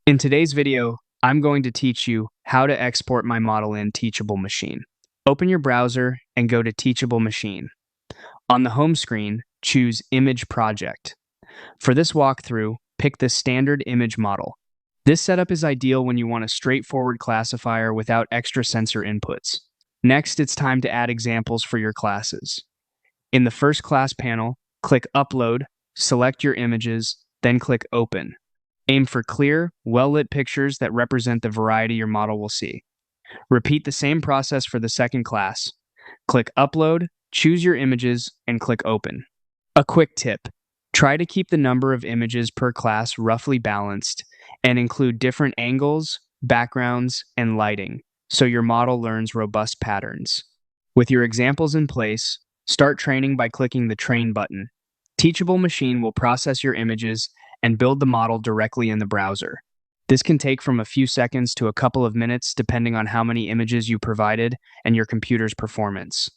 In today's video, I'm going to teach you how to export my model in Teachable Machine. Open your browser and go to Teachable Machine. On the home screen, choose Image Project. For this walkthrough, pick the standard image model. This setup is ideal when you want a straightforward classifier without extra sensor inputs. Next, it's time to add examples for your classes. In the first class panel, click Upload, select your images, then click Open. Aim for clear, well-lit pictures that represent the variety your model will see. Repeat the same process for the second class. Click Upload, choose your images, and click Open. A quick tip: try to keep the number of images per class roughly balanced and include different angles, backgrounds, and lighting so your model learns robust patterns. With your examples in place, start training by clicking the Train button. Teachable Machine will process your images and build the model directly in the browser. This can take from a few seconds to a couple of minutes depending on how many images you provided and your computer's performance.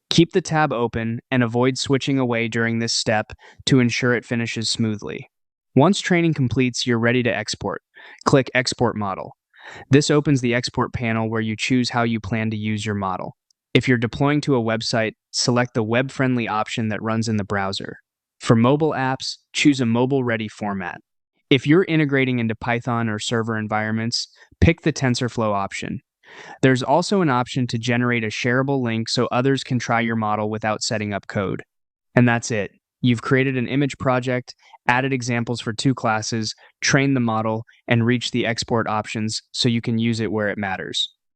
Keep the tab open and avoid switching away during this step to ensure it finishes smoothly. Once training completes, you're ready to export. Click Export Model. This opens the export panel where you choose how you plan to use your model. If you're deploying to a website, select the web-friendly option that runs in the browser. For mobile apps, choose a mobile-ready format. If you're integrating into Python or server environments, pick the TensorFlow option. There's also an option to generate a shareable link so others can try your model without setting up code. And that's it. You've created an image project, added examples for 2 classes, trained the model, and reached the export options so you can use it where it matters.